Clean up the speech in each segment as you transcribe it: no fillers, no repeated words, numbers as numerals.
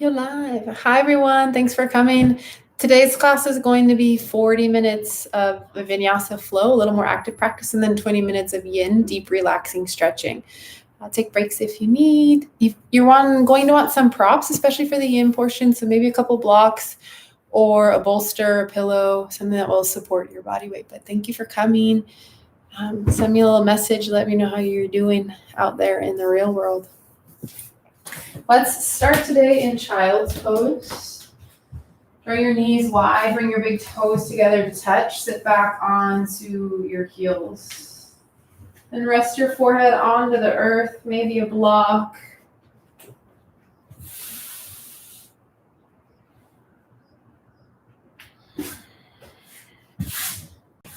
You're live. Hi, everyone. Thanks for coming. Today's class is going to be 40 minutes of Vinyasa flow, a little more active practice, and then 20 minutes of yin, deep, relaxing stretching. Take breaks if you need. You're going to want some props, especially for the yin portion, so maybe a couple blocks or a bolster, a pillow, something that will support your body weight. But thank you for coming. Send me a little message. Let me know how you're doing out there in the real world. Let's start today in child's pose. Draw your knees wide, bring your big toes together to touch. Sit back onto your heels. Then rest your forehead onto the earth, maybe a block.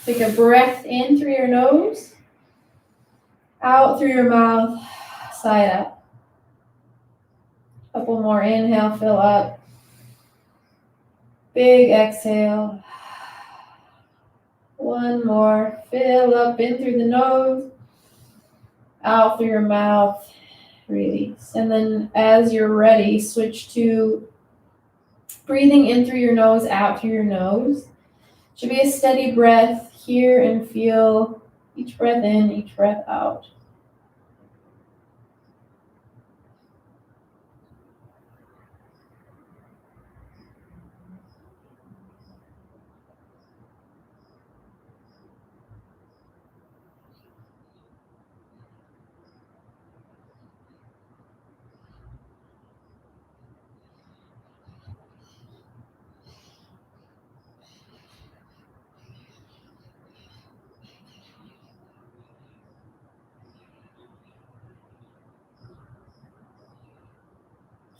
Take a breath in through your nose, out through your mouth, side up. Couple more, inhale, fill up. Big exhale. One more, fill up in through the nose, out through your mouth, release. And then as you're ready, switch to breathing in through your nose, out through your nose. Should be a steady breath here and feel each breath in, each breath out.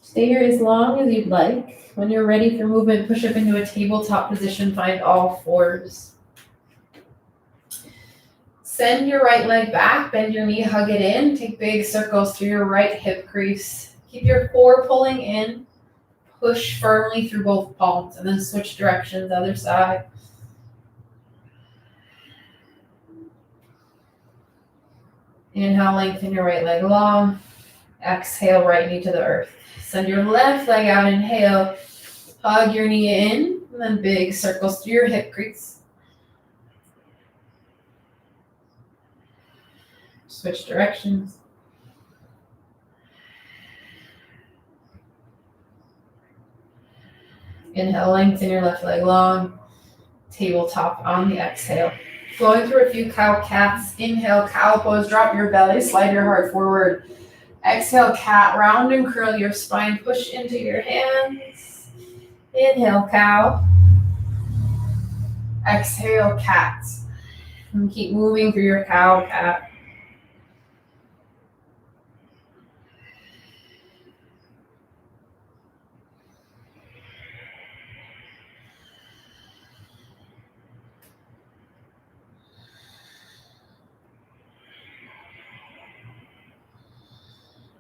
Stay here as long as you'd like. When you're ready for movement, push up into a tabletop position, find all fours. Send your right leg back, bend your knee, hug it in. Take big circles through your right hip crease. Keep your core pulling in. Push firmly through both palms, and then switch directions, other side. Inhale, lengthen your right leg long. Exhale, right knee to the earth. Send your left leg out, inhale. Hug your knee in, and then big circles through your hip crease. Switch directions. Inhale, lengthen your left leg long. Tabletop on the exhale. Flowing through a few cow cats. Inhale, cow pose, drop your belly, slide your heart forward. Exhale, cat, round and curl your spine, push into your hands. Inhale, cow. Exhale, cat. And keep moving through your cow, cat.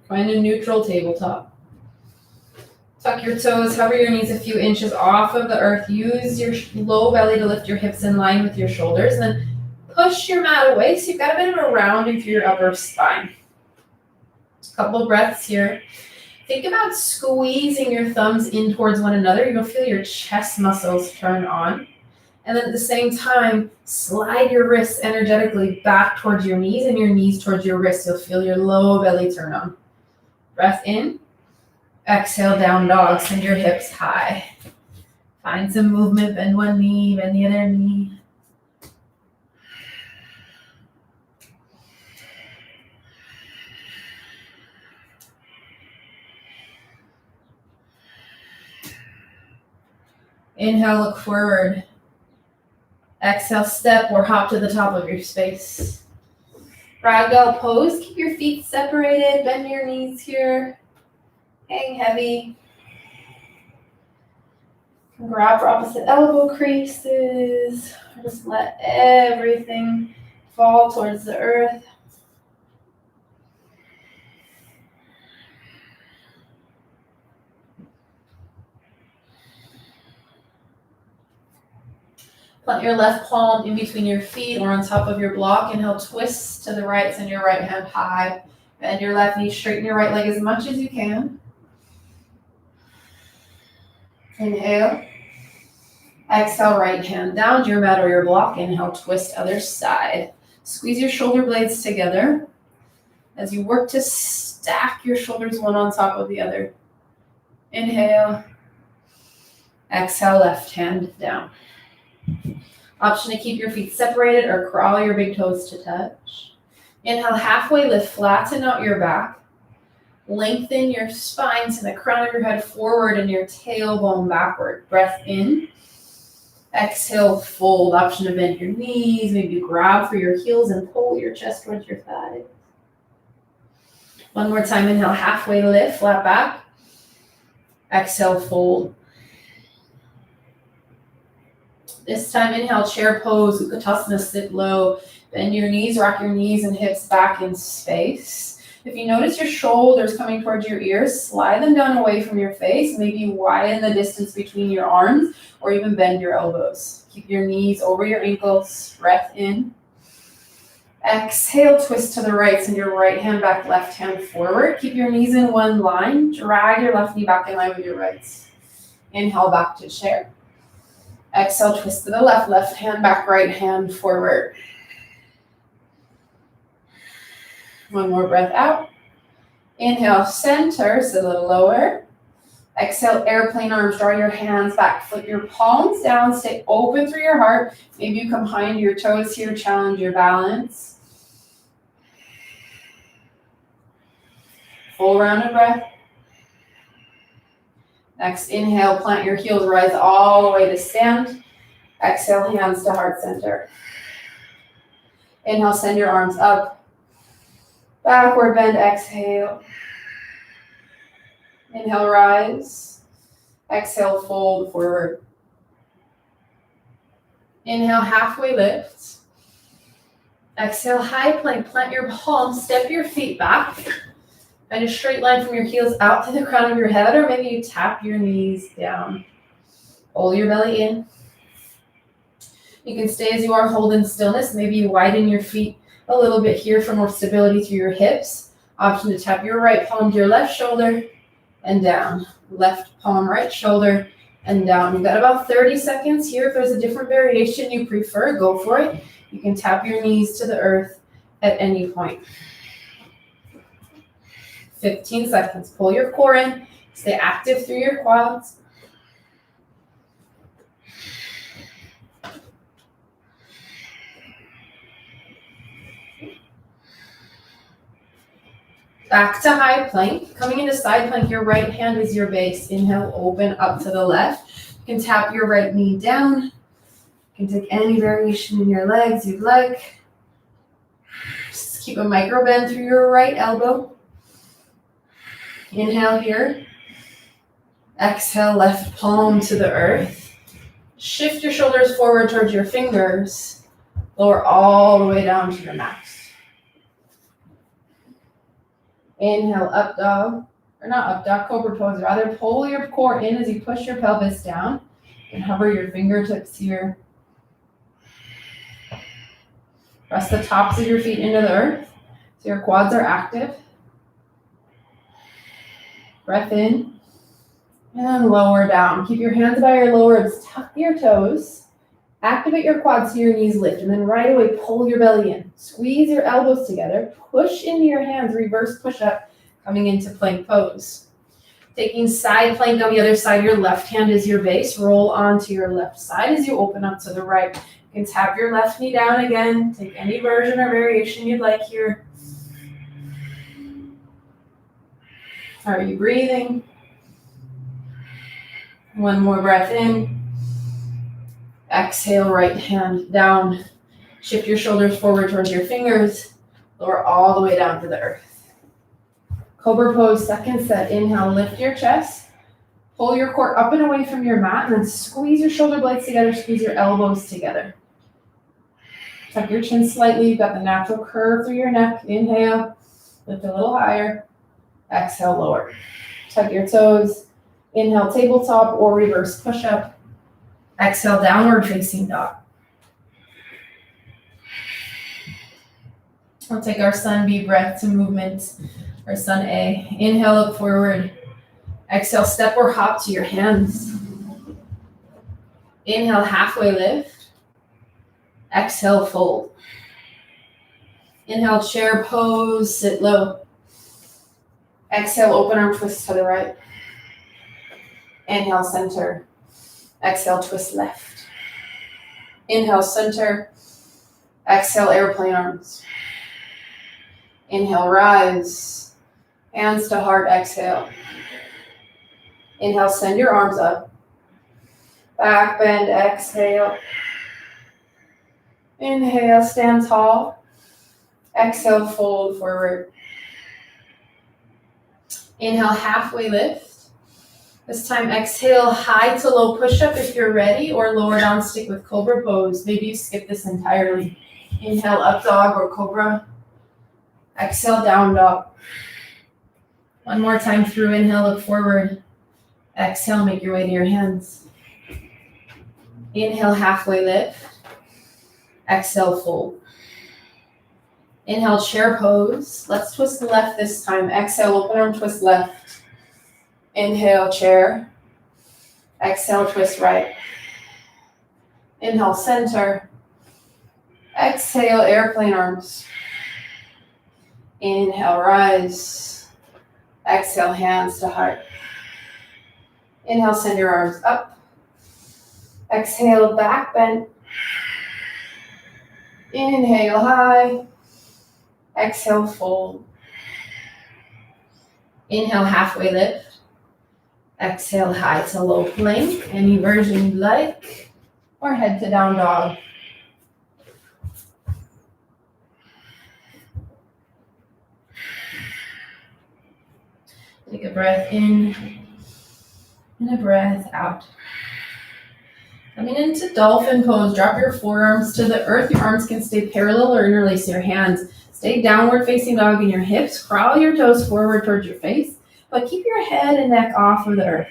Find a neutral tabletop. Tuck your toes, hover your knees a few inches off of the earth. Use your low belly to lift your hips in line with your shoulders. And then push your mat away so you've got a bit of a rounding through your upper spine. A couple breaths here. Think about squeezing your thumbs in towards one another. You'll feel your chest muscles turn on. And then at the same time, slide your wrists energetically back towards your knees and your knees towards your wrists. You'll feel your low belly turn on. Breath in. Exhale, down dog. Send your hips high. Find some movement. Bend one knee, bend the other knee. Inhale, look forward. Exhale, step or hop to the top of your space. Ragdoll pose. Keep your feet separated. Bend your knees here. Hang heavy. Grab for opposite elbow creases. Or just let everything fall towards the earth. Plant your left palm in between your feet or on top of your block. Inhale, twist to the right, send your right hand high. Bend your left knee, straighten your right leg as much as you can. Inhale. Exhale, right hand down to your mat or your block. Inhale, twist other side. Squeeze your shoulder blades together as you work to stack your shoulders one on top of the other. Inhale. Exhale, left hand down. Option to keep your feet separated or crawl your big toes to touch. Inhale, halfway lift, flatten out your back. Lengthen your spine to the crown of your head forward and your tailbone backward. Breath in. Exhale, fold. Option to bend your knees. Maybe grab for your heels and pull your chest towards your thighs. One more time. Inhale, halfway lift, flat back. Exhale, fold. This time, inhale, chair pose, Utkatasana, sit low. Bend your knees, rock your knees and hips back in space. If you notice your shoulders coming towards your ears, slide them down away from your face. Maybe widen the distance between your arms or even bend your elbows. Keep your knees over your ankles. Breath in. Exhale, twist to the right. Send your right hand back, left hand forward. Keep your knees in one line. Drag your left knee back in line with your right. Inhale, back to chair. Exhale, twist to the left, left hand back, right hand forward. One more breath out. Inhale, center, sit a little lower. Exhale, airplane arms, draw your hands back, flip your palms down, stay open through your heart. Maybe you come behind your toes here, challenge your balance. Full round of breath. Next, inhale, plant your heels, rise all the way to stand. Exhale, hands to heart center. Inhale, send your arms up. Backward bend, exhale. Inhale, rise. Exhale, fold forward. Inhale, halfway lift. Exhale, high plank, plant your palms, step your feet back. And a straight line from your heels out to the crown of your head, or maybe you tap your knees down. Pull your belly in. You can stay as you are, hold in stillness. Maybe you widen your feet a little bit here for more stability through your hips. Option to tap your right palm to your left shoulder and down. Left palm, right shoulder and down. You've got about 30 seconds here. If there's a different variation you prefer, go for it. You can tap your knees to the earth at any point. 15 seconds. Pull your core in. Stay active through your quads. Back to high plank. Coming into side plank, your right hand is your base. Inhale, open up to the left. You can tap your right knee down. You can take any variation in your legs you'd like. Just keep a micro bend through your right elbow. Inhale here. Exhale, left palm to the earth. Shift your shoulders forward towards your fingers. Lower all the way down to your mat. Inhale, up dog, or not up dog, cobra pose. Rather, pull your core in as you push your pelvis down. And hover your fingertips here. Press the tops of your feet into the earth so your quads are active. Breath in and lower down. Keep your hands by your lower ribs. Tuck your toes. Activate your quads so your knees lift. And then right away, pull your belly in. Squeeze your elbows together. Push into your hands. Reverse push up. Coming into plank pose. Taking side plank on the other side. Your left hand is your base. Roll onto your left side as you open up to the right. You can tap your left knee down again. Take any version or variation you'd like here. Are you breathing? One more breath in. Exhale, right hand down. Shift your shoulders forward towards your fingers. Lower all the way down to the earth. Cobra pose, second set. Inhale, lift your chest. Pull your core up and away from your mat, and then squeeze your shoulder blades together, squeeze your elbows together. Tuck your chin slightly. You've got the natural curve through your neck. Inhale, lift a little higher. Exhale, lower. Tuck your toes. Inhale, tabletop or reverse push-up. Exhale, downward facing dog. We'll take our sun B breath to movement, or sun A. Inhale, look forward. Exhale, step or hop to your hands. Inhale, halfway lift. Exhale, fold. Inhale, chair pose, sit low. Exhale, open arm twist to the right. Inhale, center. Exhale, twist left. Inhale, center. Exhale, airplane arms. Inhale, rise. Hands to heart, exhale. Inhale, send your arms up. Back bend, exhale. Inhale, stand tall. Exhale, fold forward. Inhale, halfway lift. This time, exhale, high to low push-up if you're ready, or lower down stick with cobra pose. Maybe you skip this entirely. Inhale, up dog or cobra. Exhale, down dog. One more time through. Inhale, look forward. Exhale, make your way to your hands. Inhale, halfway lift. Exhale, fold. Inhale, chair pose. Let's twist left this time. Exhale, open arm twist left. Inhale, chair. Exhale, twist right. Inhale, center. Exhale, airplane arms. Inhale, rise. Exhale, hands to heart. Inhale, send your arms up. Exhale, back bend. Inhale, high. Exhale, fold. Inhale, halfway lift. Exhale, high to low plank. Any version you like. Or head to down dog. Take a breath in and a breath out. Coming into dolphin pose, drop your forearms to the earth. Your arms can stay parallel or interlace your hands. Stay downward facing dog in your hips. Crawl your toes forward towards your face, but keep your head and neck off of the earth.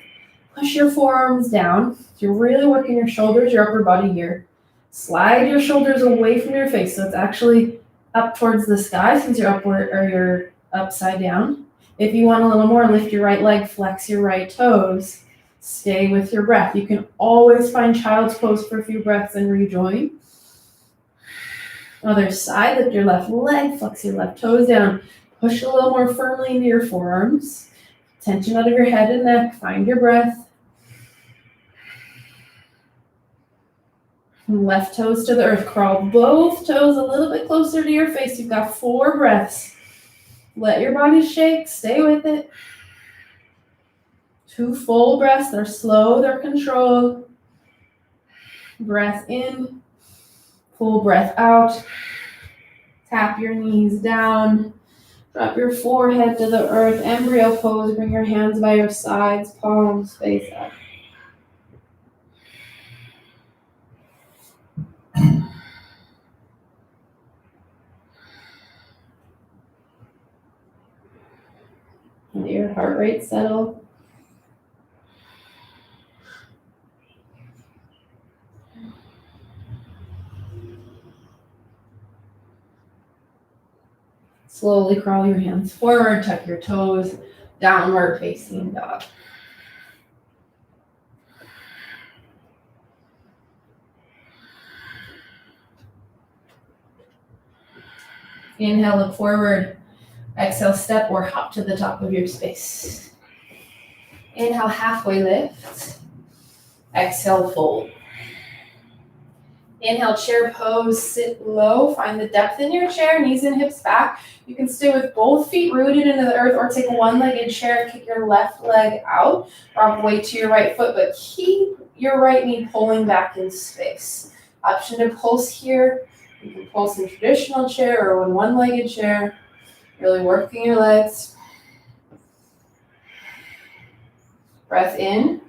Push your forearms down. You're really working your shoulders, your upper body here. Slide your shoulders away from your face, so it's actually up towards the sky since you're upward or you're upside down. If you want a little more, lift your right leg, flex your right toes. Stay with your breath. You can always find child's pose for a few breaths and rejoin. Other side, lift your left leg, flex your left toes down. Push a little more firmly into your forearms. Tension out of your head and neck. Find your breath. Left toes to the earth. Crawl both toes a little bit closer to your face. You've got 4 breaths. Let your body shake. Stay with it. 2 full breaths. They're slow. They're controlled. Breath in. Full breath out. Tap your knees down. Drop your forehead to the earth. Embryo pose. Bring your hands by your sides. Palms face up. Let your heart rate settle. Slowly crawl your hands forward, tuck your toes, downward facing dog. Inhale, look forward. Exhale, step or hop to the top of your space. Inhale, halfway lift. Exhale, fold. Inhale, chair pose, sit low. Find the depth in your chair, knees and hips back. You can stay with both feet rooted into the earth or take a one-legged chair, kick your left leg out, rock weight to your right foot, but keep your right knee pulling back in space. Option to pulse here. You can pulse in traditional chair or in one-legged chair. Really working your legs. Breath in.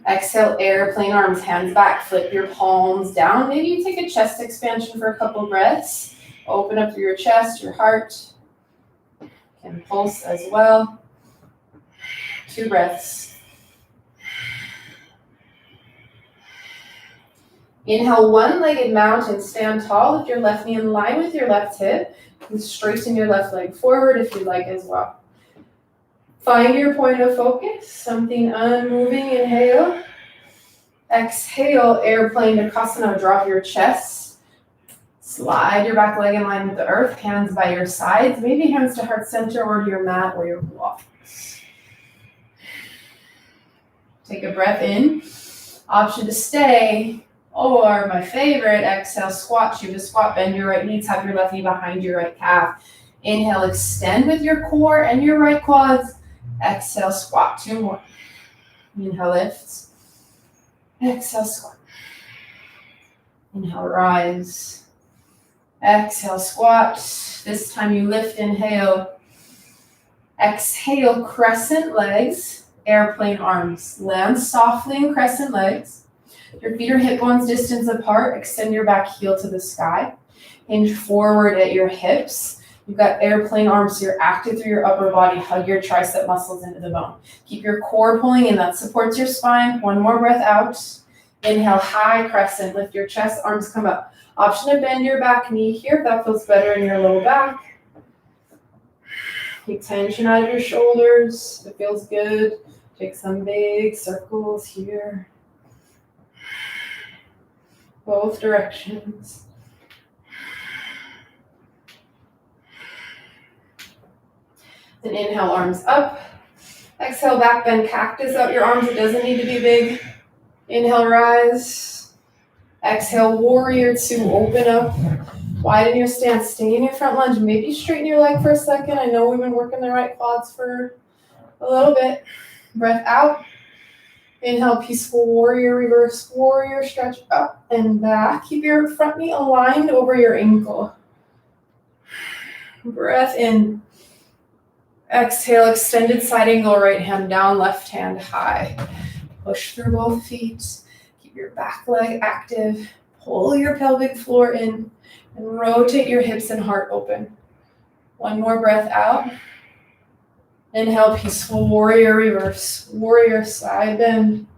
Exhale, airplane arms, hands back. Flip your palms down. Maybe you take a chest expansion for a couple breaths. Open up your chest, your heart. Can pulse as well. 2 breaths. Inhale, one-legged mountain. Stand tall. Lift your left knee in line with your left hip. And straighten your left leg forward if you'd like as well. Find your point of focus. Something unmoving. Inhale. Exhale, airplane to Vinyasa, drop your chest. Slide your back leg in line with the earth, hands by your sides, maybe hands to heart center or to your mat or your blocks. Take a breath in. Option to stay, or my favorite, exhale, squat, Shiva squat, bend your right knee, tap your left knee behind your right calf. Inhale, extend with your core and your right quads. Exhale, squat, 2 more. Inhale, lift. Exhale, squat. Inhale, rise. Exhale, squat. This time you lift, inhale. Exhale, crescent legs, airplane arms. Land softly in crescent legs. Your feet are hip bones distance apart. Extend your back heel to the sky. Hinge forward at your hips. You've got airplane arms, so you're active through your upper body. Hug your tricep muscles into the bone. Keep your core pulling in. That supports your spine. 1 more breath out. Inhale, high crescent. Lift your chest, arms come up. Option to bend your back knee here if that feels better in your low back. Keep tension out of your shoulders. It feels good. Take some big circles here. Both directions. Then inhale, arms up. Exhale, back bend, cactus out your arms. It doesn't need to be big. Inhale, rise. Exhale, warrior 2, open up. Widen your stance, stay in your front lunge. Maybe straighten your leg for a second. I know we've been working the right quads for a little bit. Breath out. Inhale, peaceful warrior, reverse warrior, stretch up and back. Keep your front knee aligned over your ankle. Breath in. Exhale, extended side angle, right hand down, left hand high. Push through both feet. Keep your back leg active. Pull your pelvic floor in and rotate your hips and heart open. 1 more breath out. Inhale, peaceful warrior, reverse warrior, side bend.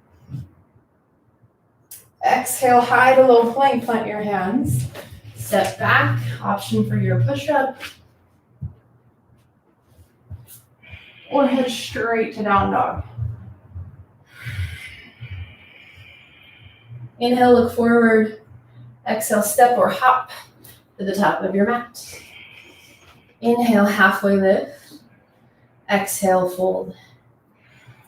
Exhale, high to low plank, plant your hands. Step back, option for your push-up. Or head straight to down dog. Inhale, look forward. Exhale, step or hop to the top of your mat. Inhale, halfway lift. Exhale, fold.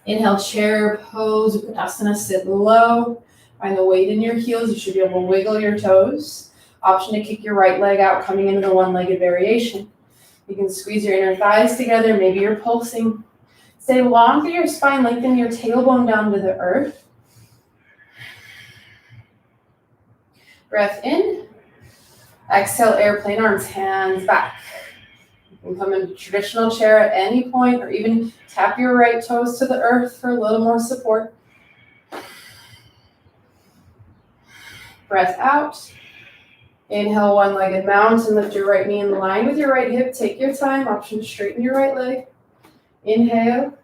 Inhale, chair pose, Vinyasa, sit low. Find the weight in your heels. You should be able to wiggle your toes. Option to kick your right leg out, coming into the one-legged variation. You can squeeze your inner thighs together. Maybe you're pulsing. Stay long through your spine. Lengthen your tailbone down to the earth. Breath in. Exhale, airplane arms, hands back. You can come into traditional chair at any point, or even tap your right toes to the earth for a little more support. Breath out. Inhale, one-legged mountain. Lift your right knee in line with your right hip. Take your time. Option to straighten your right leg. Inhale.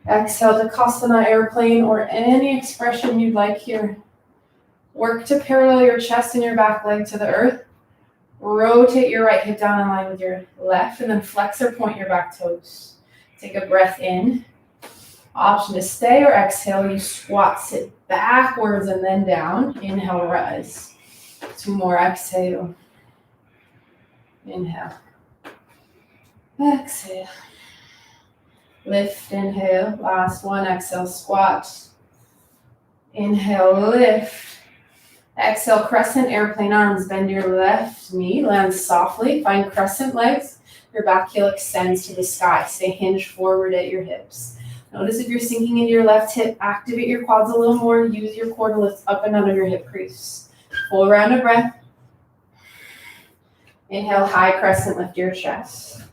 Exhale to Vinyasa, airplane, or any expression you'd like here. Work to parallel your chest and your back leg to the earth. Rotate your right hip down in line with your left, and then flex or point your back toes. Take a breath in. Option to stay or exhale. You squat, sit backwards and then down. Inhale, rise. 2 more, exhale. Inhale. Exhale. Lift, inhale. Last one, exhale, squat. Inhale, lift. Exhale, crescent, airplane arms. Bend your left knee, land softly. Find crescent legs. Your back heel extends to the sky. Stay hinged forward at your hips. Notice if you're sinking into your left hip, activate your quads a little more. Use your core to lift up and out of your hip crease. Full round of breath. Inhale, high crescent, lift your chest.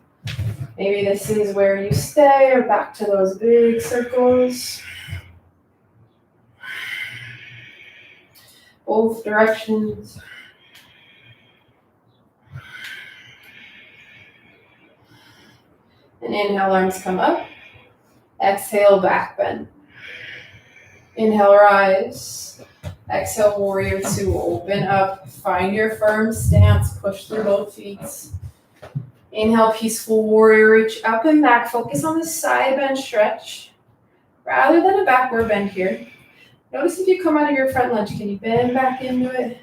Maybe this is where you stay, or back to those big circles. Both directions. And inhale, arms come up. Exhale, back bend. Inhale, rise. Exhale, warrior 2, open up. Find your firm stance, push through both feet. Inhale, peaceful warrior, reach up and back. Focus on the side bend stretch rather than a backward bend here. Notice if you come out of your front lunge, can you bend back into it?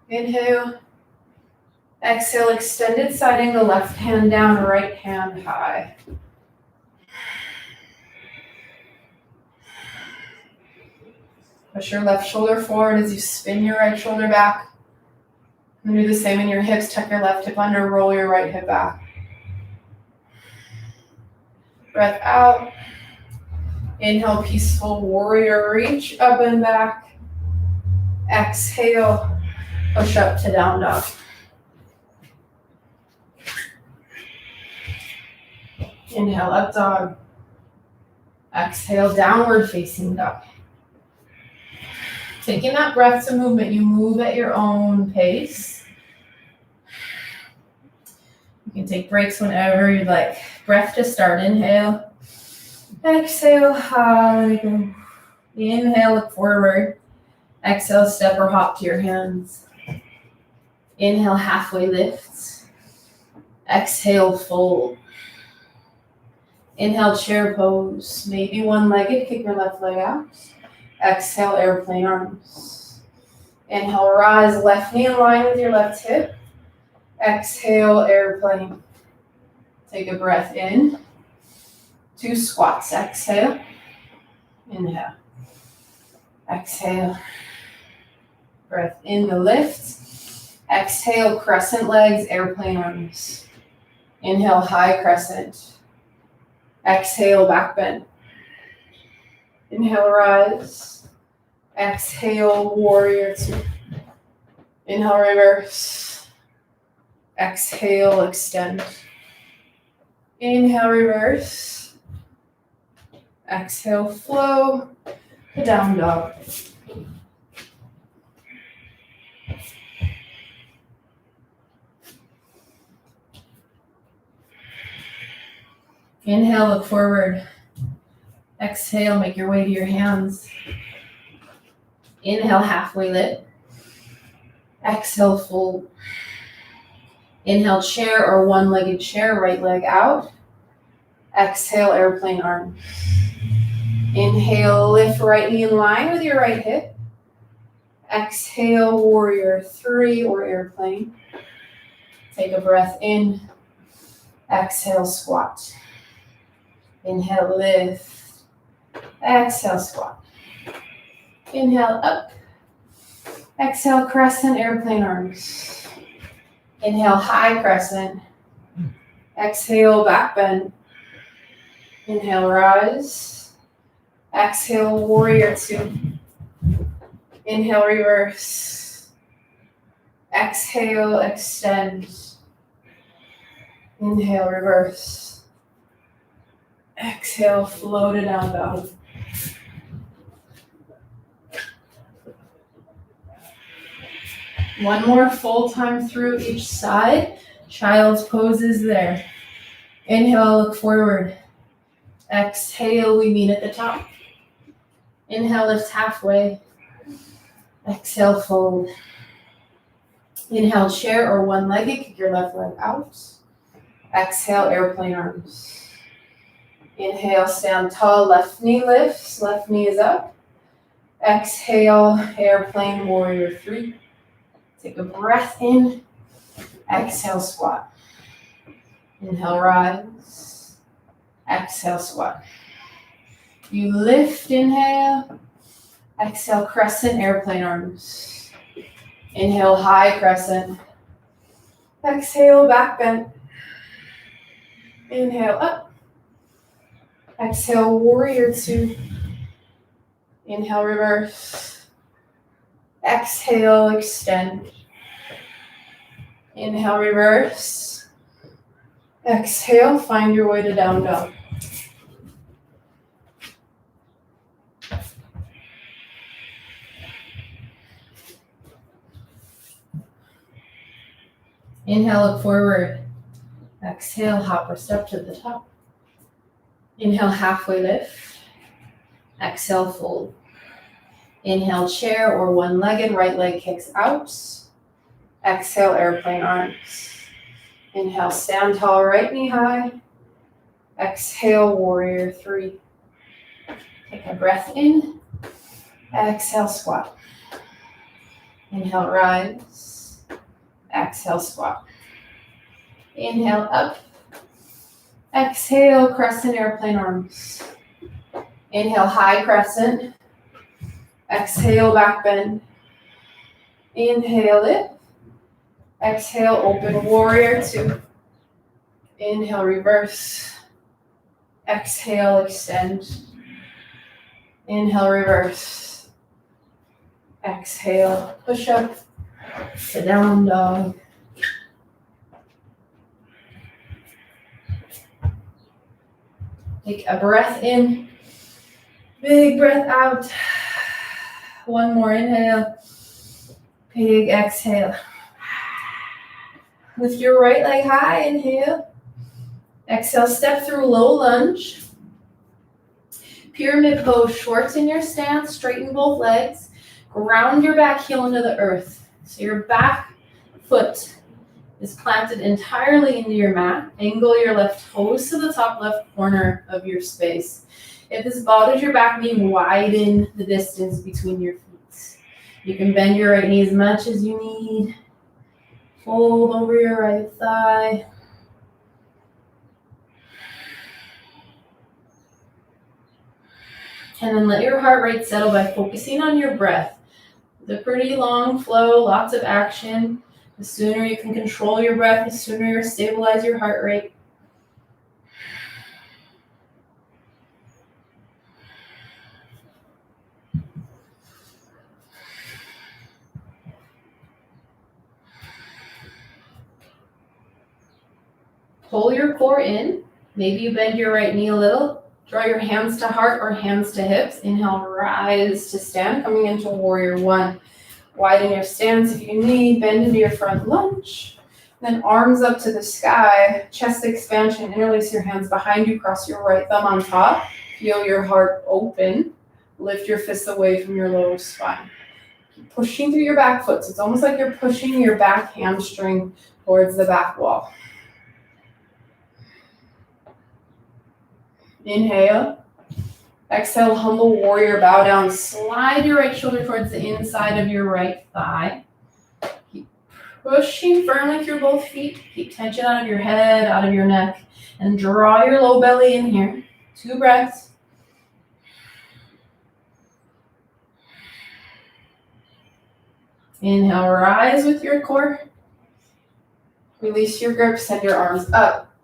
Inhale. Exhale, extended side angle, left hand down, right hand high. Push your left shoulder forward as you spin your right shoulder back. And do the same in your hips. Tuck your left hip under, roll your right hip back. Breath out. Inhale, peaceful warrior, reach up and back. Exhale, push up to down dog. Inhale, up dog. Exhale, downward facing dog. Taking that breath to movement, you move at your own pace. You can take breaks whenever you'd like. Breath to start, inhale. Exhale, high, go. Inhale, look forward. Exhale, step or hop to your hands. Inhale, halfway lift. Exhale, fold. Inhale, chair pose. Maybe one-legged, kick your left leg out. Exhale, airplane arms. Inhale, rise, left knee in line with your left hip. Exhale, airplane. Take a breath in. 2 squats. Exhale. Inhale. Exhale. Breath in to lift. Exhale, crescent legs, airplane arms. Inhale, high crescent. Exhale, back bend. Inhale, rise. Exhale, warrior 2. Inhale, reverse. Exhale, extend. Inhale, reverse. Exhale, flow to down dog. Inhale, look forward. Exhale, make your way to your hands. Inhale, halfway lift. Exhale, fold. Inhale, chair or one-legged chair, right leg out. Exhale, airplane arms. Inhale, lift right knee in line with your right hip. Exhale, warrior 3 or airplane. Take a breath in. Exhale, squat. Inhale, lift. Exhale, squat. Inhale, up. Exhale, crescent, airplane arms. Inhale, high crescent. Exhale, back bend. Inhale, rise. Exhale, warrior 2. Inhale, reverse. Exhale, extend. Inhale, reverse. Exhale, float it down dog. One more full time through each side. Child's pose is there. Inhale, look forward. Exhale, we meet at the top. Inhale, lift halfway. Exhale, fold. Inhale, chair or one-legged, kick your left leg out. Exhale, airplane arms. Inhale, stand tall, left knee lifts, left knee is up. Exhale, airplane warrior 3. Take a breath in. Exhale, squat. Inhale, rise. Exhale, squat. You lift, inhale. Exhale, crescent, airplane arms. Inhale, high crescent. Exhale, back bend. Inhale, up. Exhale, warrior 2. Inhale, reverse. Exhale, extend. Inhale, reverse. Exhale, find your way to down dog. Inhale, look forward. Exhale, hop or step to the top. Inhale, halfway lift. Exhale, fold. Inhale, chair or one-legged, right leg kicks out. Exhale, airplane arms. Inhale, stand tall, right knee high. Exhale, warrior 3. Take a breath in. Exhale, squat. Inhale, rise. Exhale, squat. Inhale, up. Exhale, crescent airplane arms. Inhale, high crescent. Exhale, back bend. Inhale, lift. Exhale, open warrior two. Inhale, reverse. Exhale, extend. Inhale, reverse. Exhale, push up. Sit down dog. Take a breath in. Big breath out. One more inhale. Big exhale. Lift your right leg high, inhale. Exhale, step through low lunge. Pyramid pose, shorten your stance, straighten both legs. Ground your back heel into the earth. So your back foot is planted entirely into your mat. Angle your left toes to the top left corner of your space. If this bothers your back knee, widen the distance between your feet. You can bend your right knee as much as you need. Fold over your right thigh. And then let your heart rate settle by focusing on your breath. It's a pretty long flow, lots of action. The sooner you can control your breath, the sooner you stabilize your heart rate. Pull your core in. Maybe you bend your right knee a little. Draw your hands to heart or hands to hips. Inhale, rise to stand, coming into warrior one. Widen your stance if you need. Bend into your front lunge. Then arms up to the sky. Chest expansion. Interlace your hands behind you. Cross your right thumb on top. Feel your heart open. Lift your fists away from your lower spine. Keep pushing through your back foot. So it's almost like you're pushing your back hamstring towards the back wall. Inhale. Exhale, humble warrior, bow down. Slide your right shoulder towards the inside of your right thigh. Keep pushing firmly through both feet. Keep tension out of your head, out of your neck. And draw your low belly in here. 2 breaths. Inhale, rise with your core. Release your grip, send your arms up.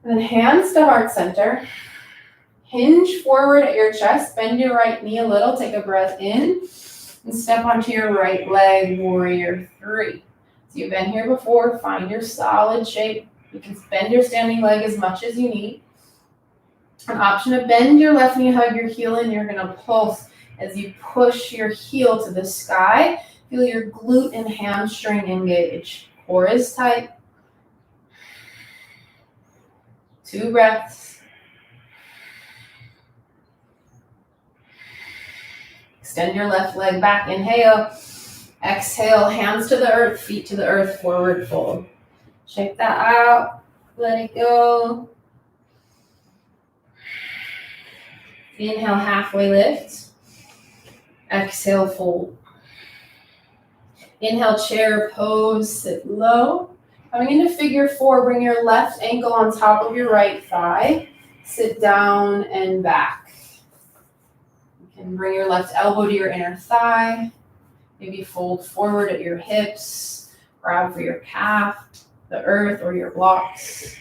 And then hands to heart center. Hinge forward at your chest, bend your right knee a little, take a breath in, and step onto your right leg, warrior 3. So you've been here before, find your solid shape. You can bend your standing leg as much as you need. An option to bend your left knee, hug your heel in, you're gonna pulse as you push your heel to the sky. Feel your glute and hamstring engage. Core is tight. 2 breaths. Extend your left leg back. Inhale. Exhale. Hands to the earth, feet to the earth, forward fold. Shake that out. Let it go. Inhale, halfway lift. Exhale, fold. Inhale, chair pose, sit low. Coming into figure 4, bring your left ankle on top of your right thigh. Sit down and back. You can bring your left elbow to your inner thigh. Maybe fold forward at your hips. Grab for your calf, the earth, or your blocks.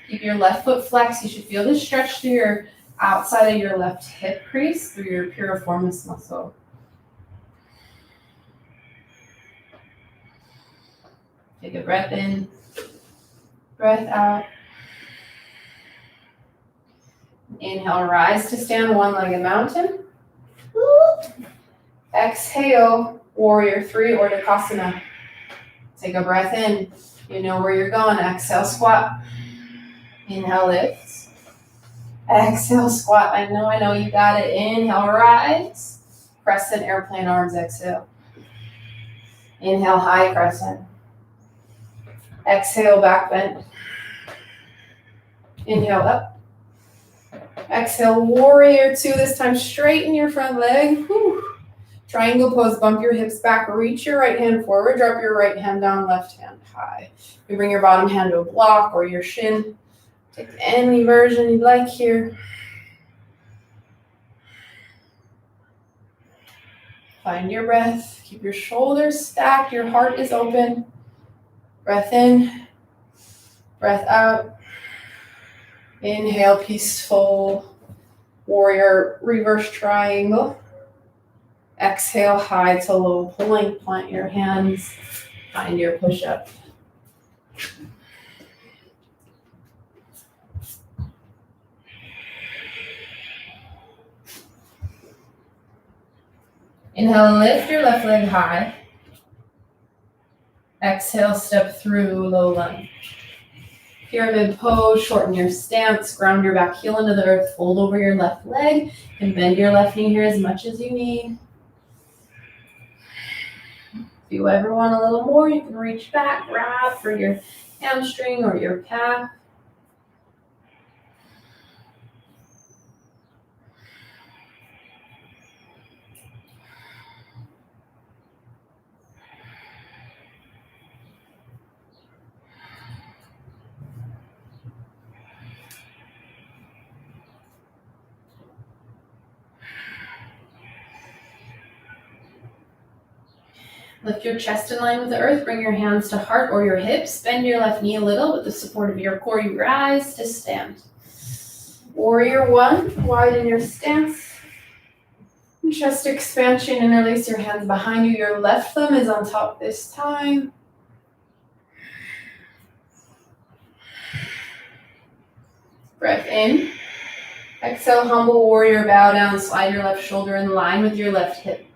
Keep your left foot flexed. You should feel the stretch through your outside of your left hip crease, through your piriformis muscle. Take a breath in, breath out. Inhale, rise to stand, one-legged mountain. Exhale, warrior 3 or Tadasana. Take a breath in. You know where you're going. Exhale, squat. Inhale, lift. Exhale, squat. I know, you got it. Inhale, rise. Crescent, airplane arms, exhale. Inhale, high crescent. Exhale, back bend. Inhale, up. Exhale, warrior 2. This time, straighten your front leg. Whew. Triangle pose, bump your hips back, reach your right hand forward, drop your right hand down, left hand high. You bring your bottom hand to a block or your shin. Take any version you'd like here. Find your breath. Keep your shoulders stacked. Your heart is open. Breath in. Breath out. Inhale, peaceful warrior reverse triangle. Exhale, high to low plank. Plant your hands. Find your push-up. Inhale, lift your left leg high. Exhale, step through low lunge. Pyramid pose, shorten your stance, ground your back heel into the earth, fold over your left leg, and bend your left knee here as much as you need. If you ever want a little more, you can reach back, grab for your hamstring or your calf. Lift your chest in line with the earth. Bring your hands to heart or your hips. Bend your left knee a little with the support of your core. You rise to stand. Warrior one, widen your stance. Chest expansion, interlace your hands behind you. Your left thumb is on top this time. Breath in. Exhale, humble warrior, bow down. Slide your left shoulder in line with your left hip.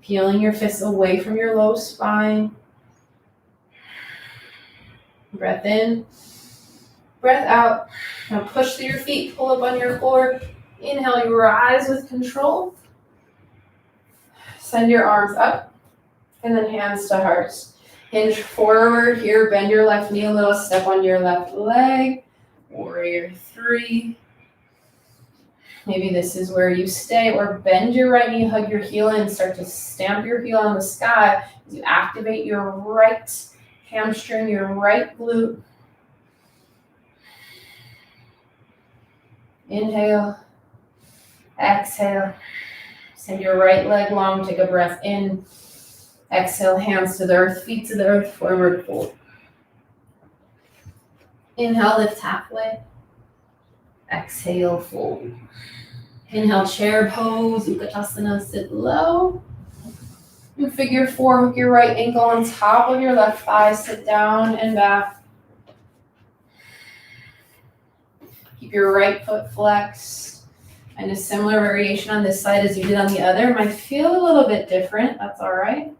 Peeling your fists away from your low spine. Breath in. Breath out. Now push through your feet, pull up on your floor. Inhale, you rise with control. Send your arms up and then hands to hearts. Hinge forward here, bend your left knee a little, step on your left leg. Warrior three. Maybe this is where you stay, or bend your right knee, hug your heel in, start to stamp your heel on the sky as you activate your right hamstring, your right glute. Inhale, exhale, send your right leg long, take a breath in. Exhale, hands to the earth, feet to the earth, forward fold. Inhale, lift halfway. Exhale, fold. Inhale, chair pose, Utkatasana, sit low. In figure four, hook your right ankle on top of your left thigh, sit down and back. Keep your right foot flexed. And a similar variation on this side as you did on the other. It might feel a little bit different, that's all right.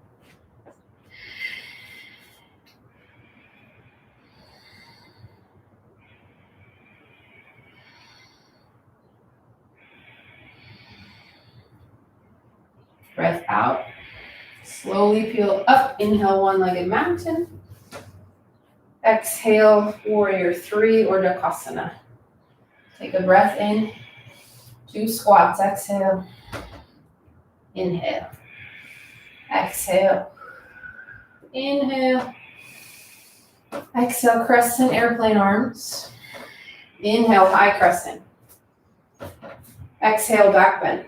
Breath out. Slowly peel up. Inhale, one-legged mountain. Exhale, warrior three or Dakasana. Take a breath in. 2 squats. Exhale. Inhale. Exhale. Inhale. Exhale, crescent airplane arms. Inhale, high crescent. Exhale, back bend.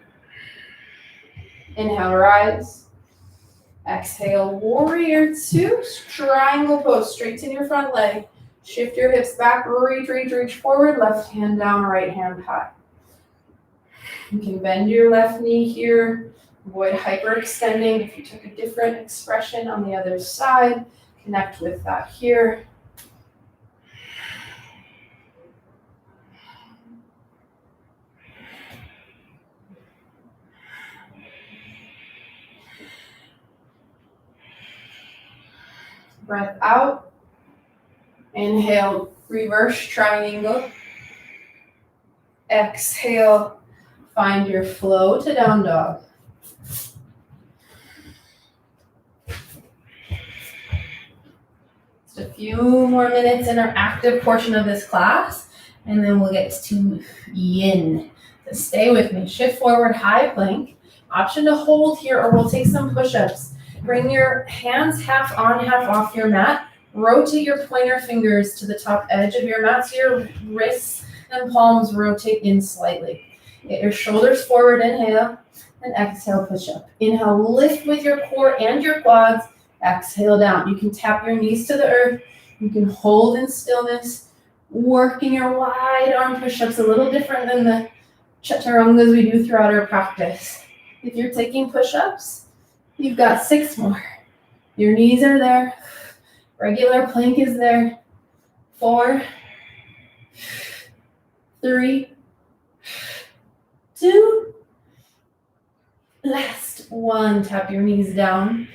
Inhale, rise. Exhale, warrior two. Triangle pose, straighten your front leg. Shift your hips back, reach forward. Left hand down, right hand high. You can bend your left knee here. Avoid hyperextending. If you took a different expression on the other side, connect with that here. Breath out. Inhale, reverse triangle. Exhale, find your flow to down dog. Just a few more minutes in our active portion of this class, And then we'll get to yin. So stay with me. Shift forward, high plank. Option to hold here, or we'll take some push-ups. Bring your hands half on, half off your mat. Rotate your pointer fingers to the top edge of your mat so your wrists and palms rotate in slightly. Get your shoulders forward, inhale, and exhale, push up. Inhale, lift with your core and your quads. Exhale down. You can tap your knees to the earth. You can hold in stillness, working your wide arm push-ups, a little different than the chaturangas we do throughout our practice. If you're taking push-ups, you've got 6 more. Your knees are there. Regular plank is there. 4, 3, 2, last 1. Tap your knees down.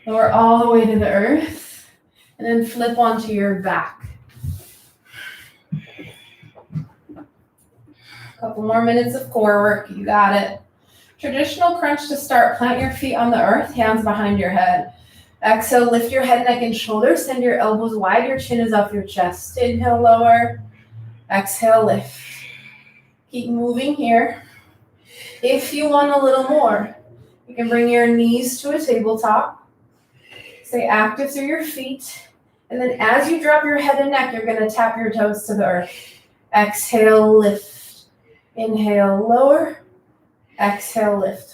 Lower all the way to the earth. And then flip onto your back. A couple more minutes of core work. You got it. Traditional crunch to start. Plant your feet on the earth, hands behind your head. Exhale, lift your head, neck, and shoulders. Send your elbows wide. Your chin is off your chest. Inhale, lower. Exhale, lift. Keep moving here. If you want a little more, you can bring your knees to a tabletop. Stay active through your feet. And then as you drop your head and neck, you're going to tap your toes to the earth. Exhale, lift. Inhale, lower. Exhale, lift.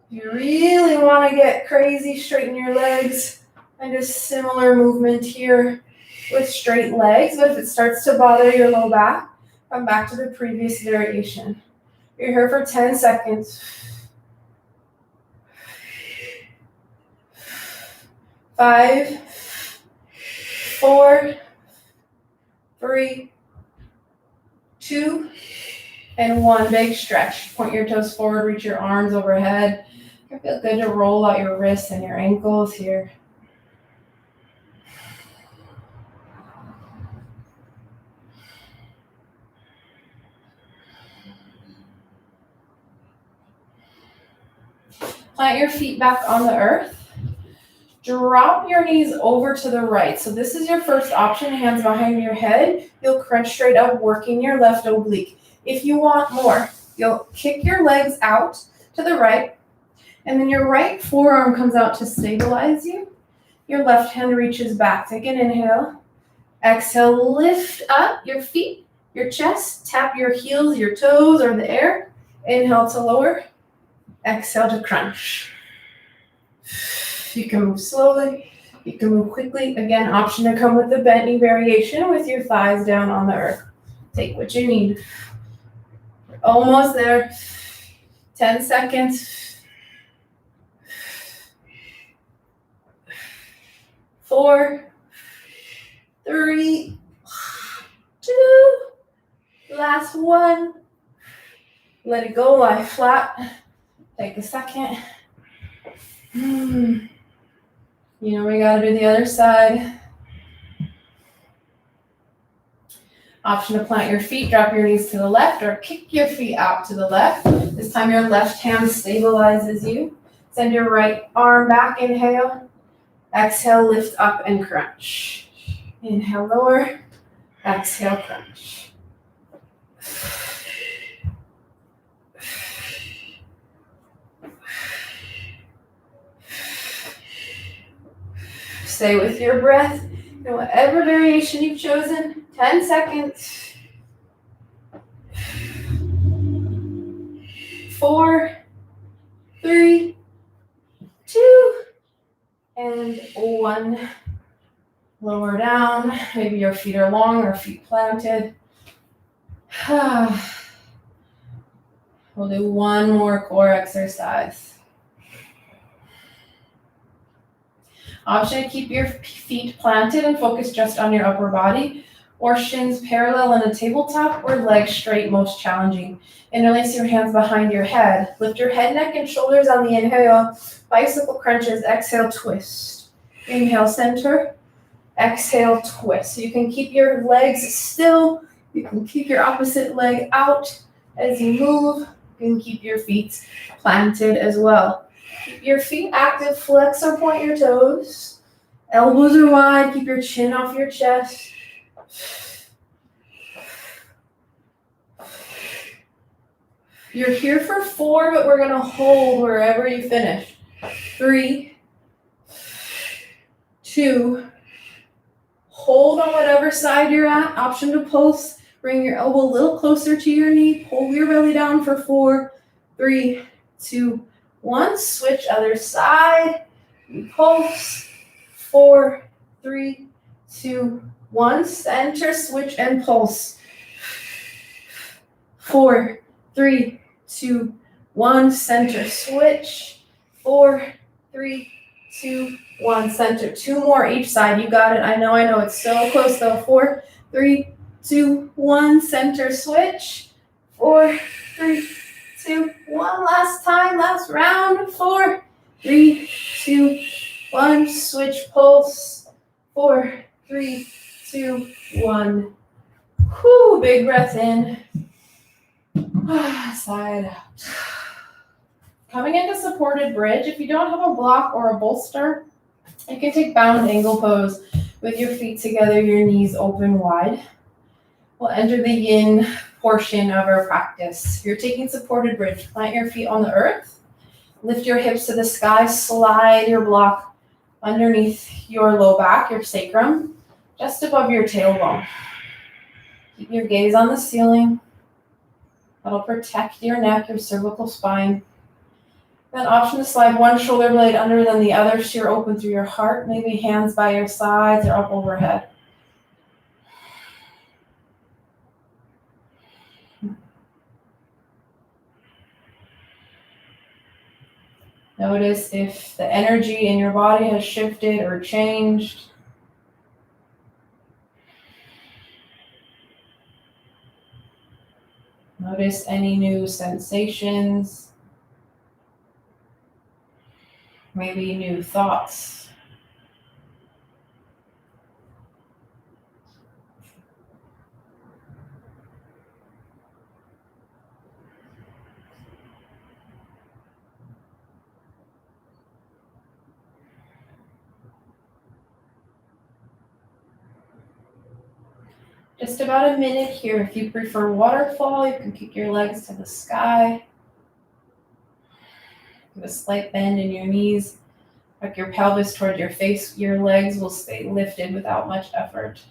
If you really want to get crazy, straighten your legs. And a similar movement here with straight legs. But if it starts to bother your low back, come back to the previous variation. You're here for 10 seconds. 5, 4, 3, 2, and 1. Big stretch. Point your toes forward, reach your arms overhead. It feels good to roll out your wrists and your ankles here. Plant your feet back on the earth. Drop your knees over to the right. So this is your first option, hands behind your head. You'll crunch straight up, working your left oblique. If you want more, you'll kick your legs out to the right, and then your right forearm comes out to stabilize you. Your left hand reaches back. Take an inhale. Exhale, lift up your feet, your chest. Tap your heels, your toes, or the air. Inhale to lower. Exhale to crunch. You can move slowly. You can move quickly. Again, option to come with the bent knee variation with your thighs down on the earth. Take what you need. We're almost there. 10 seconds. 4, 3, 2, last 1. Let it go, lie flat. Take a second. You know we gotta do the other side. Option to plant your feet, drop your knees to the left, or kick your feet out to the left. This time your left hand stabilizes you. Send your right arm back, inhale. Exhale, lift up and crunch. Inhale, lower. Exhale, crunch. Stay with your breath in whatever variation you've chosen. 10 seconds. 4, 3, 2, and 1. Lower down. Maybe your feet are long or feet planted. We'll do one more core exercise. Option to keep your feet planted and focus just on your upper body, or shins parallel on a tabletop, or legs straight, most challenging. Interlace your hands behind your head. Lift your head, neck, and shoulders on the inhale. Bicycle crunches. Exhale, twist. Inhale, center. Exhale, twist. So you can keep your legs still. You can keep your opposite leg out as you move. You can keep your feet planted as well. Keep your feet active, flex or point your toes. Elbows are wide, keep your chin off your chest. You're here for 4, but we're gonna hold wherever you finish. 3, 2, hold on whatever side you're at. Option to pulse. Bring your elbow a little closer to your knee. Pull your belly down for 4, 3, 2, 1. Switch other side. Pulse. 4, 3, 2, 1. Center, switch, and pulse. 4, 3, 2, 1. Center, switch. 4, 3, 2, 1. Center. 2 more each side. You got it. I know. It's so close though. 4, 3, 2, 1. Center, switch. 4, 3, 2, 1. Last time. Last round. 4, 3, 2, 1. Switch, pulse. 4, 3, 2, 1. Whew, big breath in. Side out. Coming into supported bridge. If you don't have a block or a bolster, you can take bound angle pose with your feet together, your knees open wide. We'll enter the yin portion of our practice. You're taking supported bridge. Plant your feet on the earth. Lift your hips to the sky. Slide your block underneath your low back, your sacrum, just above your tailbone. Keep your gaze on the ceiling. That'll protect your neck, your cervical spine. Then option to slide one shoulder blade under than the other, so you're open through your heart. Maybe hands by your sides or up overhead. Notice if the energy in your body has shifted or changed. Notice any new sensations, maybe new thoughts. Just about a minute here. If you prefer waterfall, you can kick your legs to the sky. Give a slight bend in your knees. Tuck your pelvis toward your face. Your legs will stay lifted without much effort.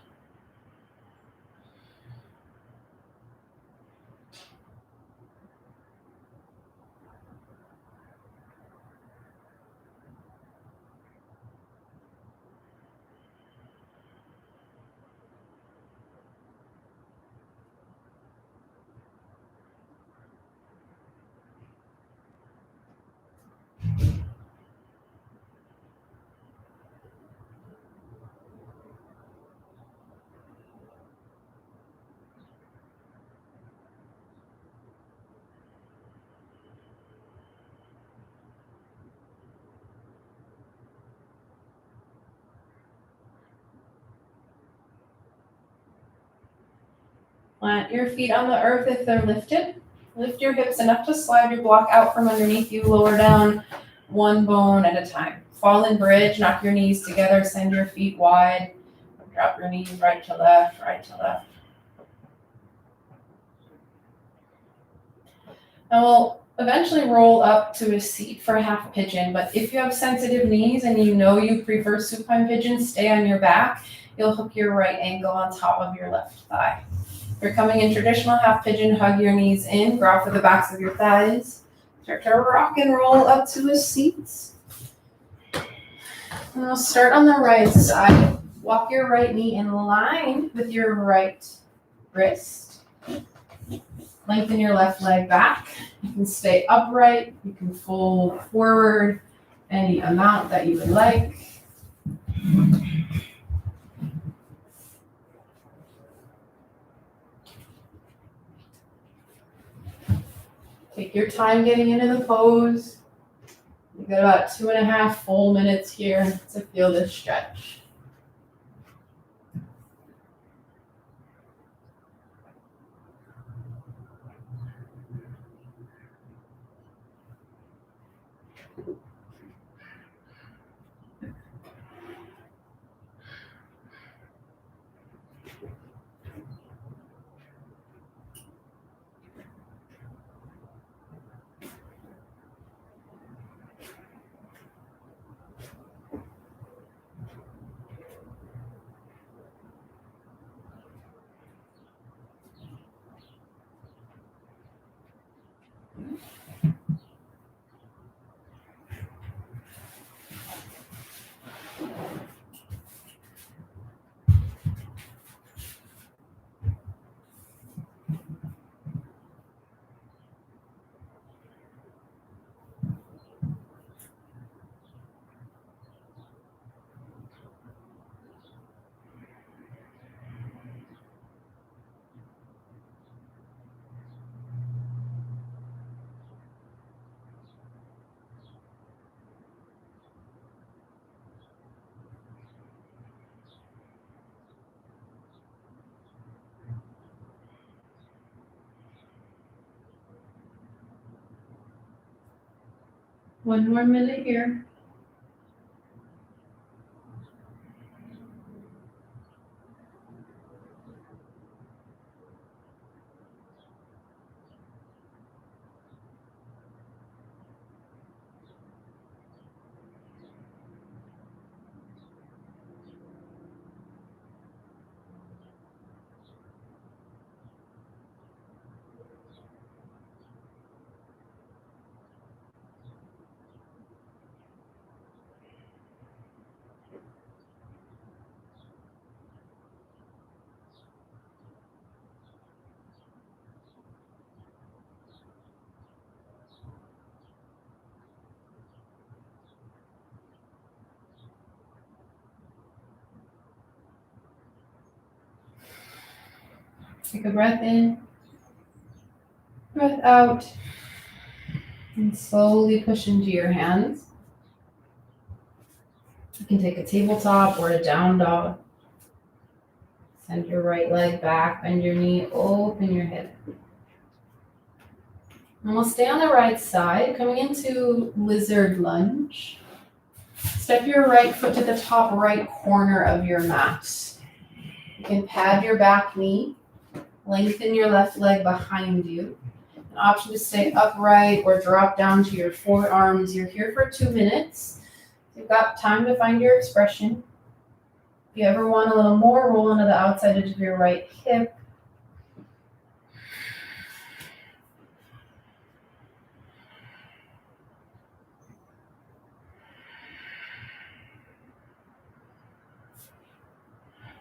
Plant your feet on the earth if they're lifted. Lift your hips enough to slide your block out from underneath you. Lower down one bone at a time. Fall in bridge, knock your knees together, send your feet wide. Drop your knees right to left, right to left. Now we'll eventually roll up to a seat for half pigeon, but if you have sensitive knees and you know you prefer supine pigeon, stay on your back. You'll hook your right ankle on top of your left thigh. If you're coming in traditional half pigeon, hug your knees in, ground for the backs of your thighs. Start to rock and roll up to a seat. And we'll start on the right side. Walk your right knee in line with your right wrist. Lengthen your left leg back. You can stay upright. You can fold forward any amount that you would like. Take your time getting into the pose. You've got about 2.5 full minutes here to feel this stretch. One more minute here. Take a breath in, breath out, and slowly push into your hands. You can take a tabletop or a down dog. Send your right leg back, bend your knee, open your hip. And we'll stay on the right side, coming into lizard lunge. Step your right foot to the top right corner of your mat. You can pad your back knee, lengthen your left leg behind you. An option to stay upright or drop down to your forearms. You're here for 2 minutes. You've got time to find your expression. If you ever want a little more, roll onto the outside edge of your right hip.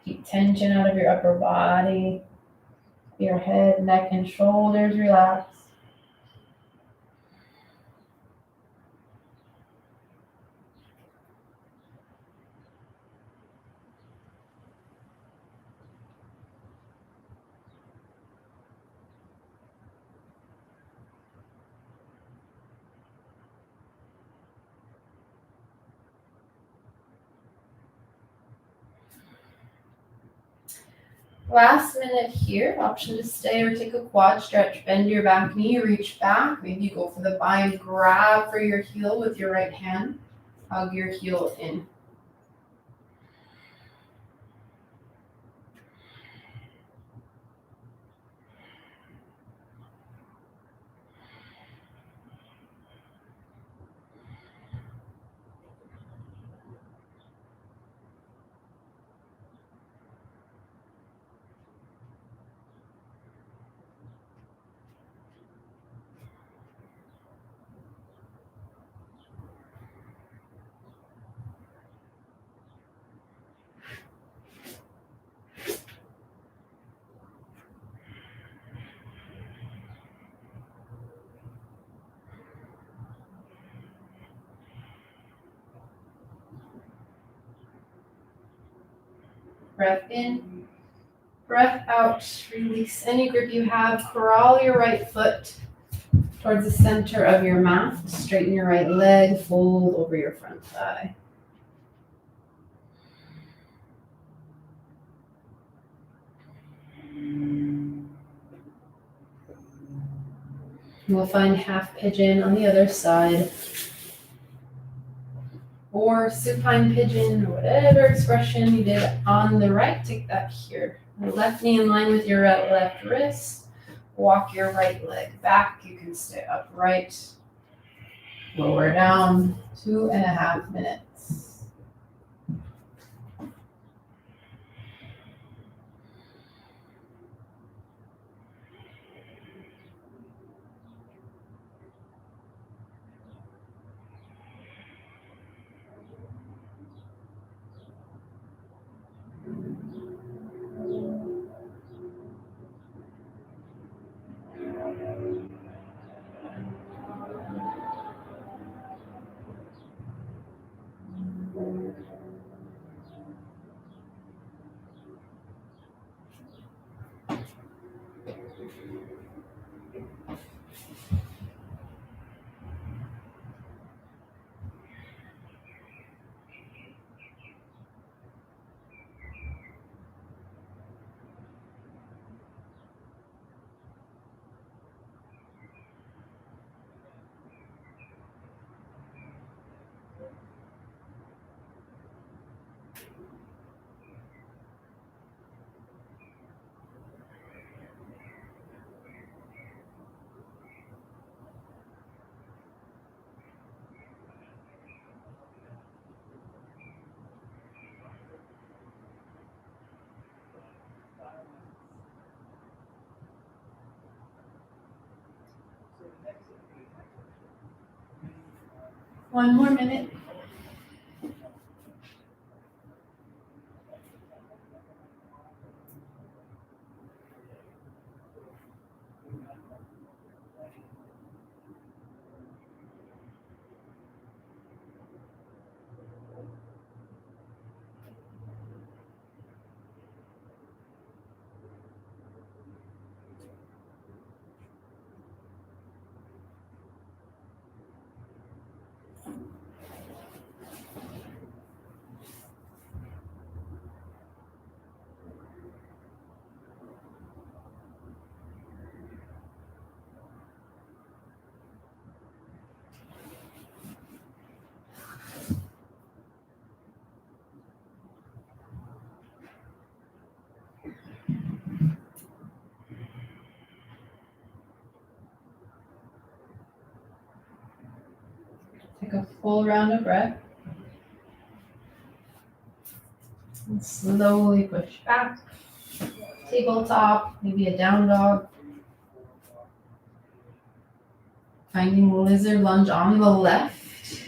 Keep tension out of your upper body. Your head, neck, and shoulders relax. Last minute here, option to stay or take a quad stretch. Bend your back knee, reach back. Maybe you go for the bind, grab for your heel with your right hand. Hug your heel in. Breath in, breath out. Release any grip you have. Crawl your right foot towards the center of your mat. Straighten your right leg, fold over your front thigh. We'll find half pigeon on the other side, or supine pigeon, or whatever expression you did on the right. Take that here. The left knee in line with your left wrist. Walk your right leg back. You can stay upright. Lower down. 2.5 minutes. One more minute. Take a full round of breath. And slowly push back. Tabletop, maybe a down dog. Finding lizard lunge on the left.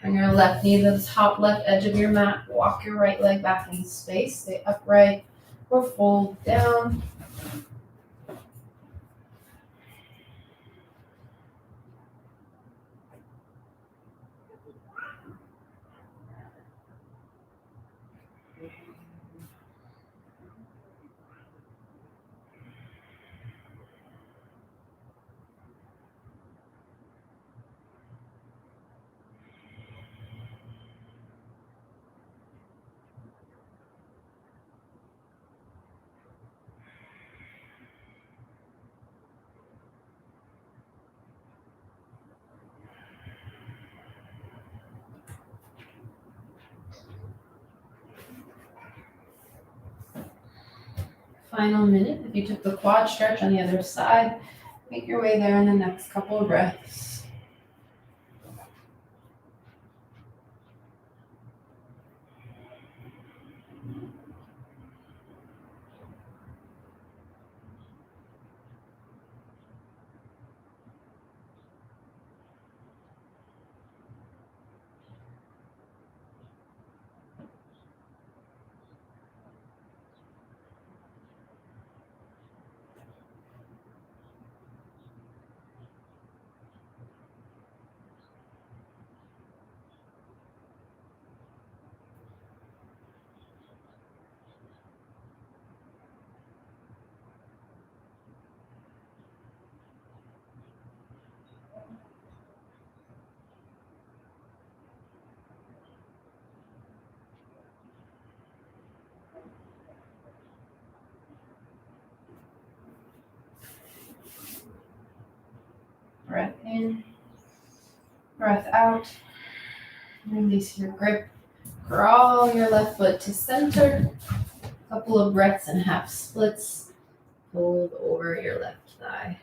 Bring your left knee to the top left edge of your mat. Walk your right leg back in space. Stay upright or fold down. Final minute. If you took the quad stretch on the other side, make your way there in the next couple of breaths. Breath in, breath out. Release your grip. Crawl your left foot to center. A couple of breaths and half splits. Fold over your left thigh.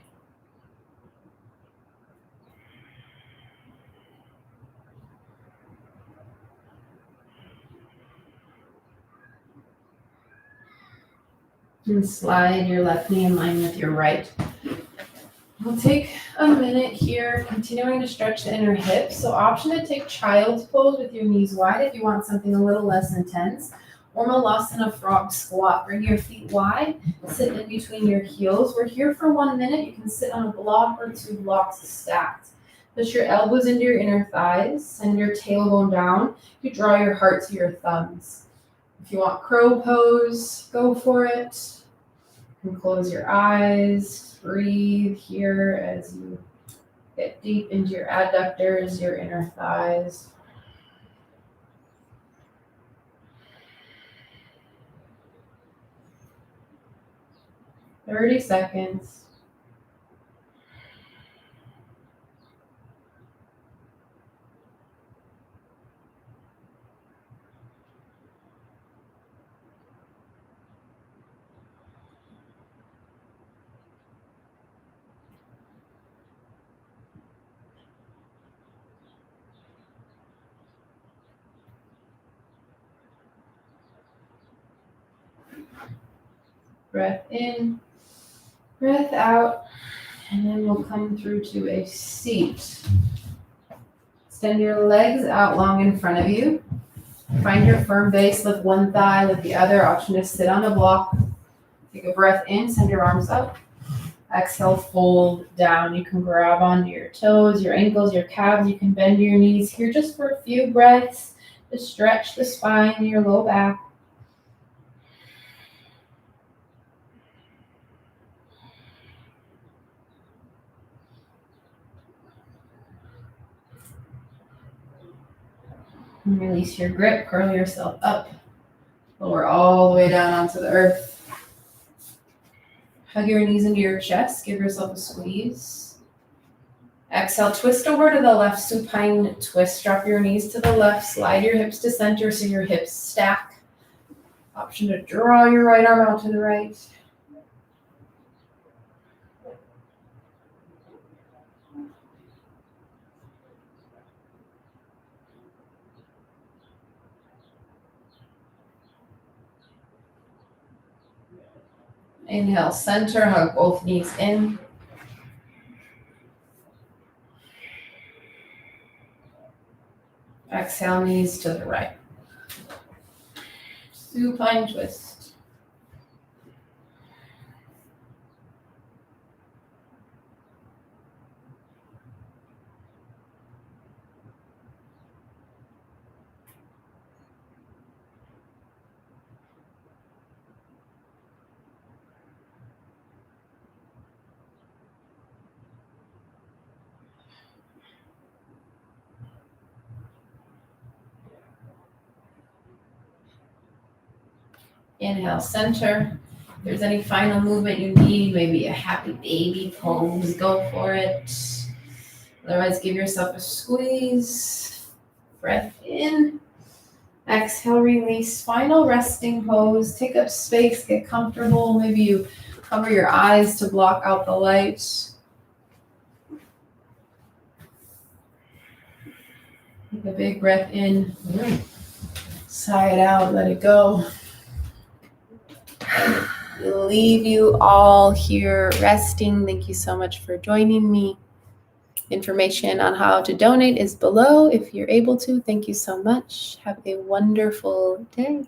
And slide your left knee in line with your right. We'll take a minute here, continuing to stretch the inner hips. So option to take child's pose with your knees wide if you want something a little less intense. Or Malasana frog squat. Bring your feet wide, sit in between your heels. We're here for 1 minute. You can sit on a block or 2 blocks stacked. Push your elbows into your inner thighs, send your tailbone down. You draw your heart to your thumbs. If you want crow pose, go for it. You can close your eyes. Breathe here as you get deep into your adductors, your inner thighs. For 30 seconds. Breath in, breath out, and then we'll come through to a seat. Extend your legs out long in front of you. Find your firm base, lift one thigh, lift the other. Option to sit on a block. Take a breath in, send your arms up. Exhale, fold down. You can grab onto your toes, your ankles, your calves. You can bend your knees here just for a few breaths to stretch the spine and your low back. And release your grip, curl yourself up. Lower all the way down onto the earth. Hug your knees into your chest, give yourself a squeeze. Exhale, twist over to the left, supine twist. Drop your knees to the left, slide your hips to center so your hips stack. Option to draw your right arm out to the right. Inhale, center, hug both knees in. Exhale, knees to the right. Supine twist. Inhale, center. If there's any final movement you need, maybe a happy baby pose, go for it. Otherwise, give yourself a squeeze. Breath in. Exhale, release. Final resting pose. Take up space, get comfortable. Maybe you cover your eyes to block out the light. Take a big breath in. Sigh it out, let it go. Leave you all here resting. Thank you so much for joining me. Information on how to donate is below if you're able to. Thank you so much. Have a wonderful day.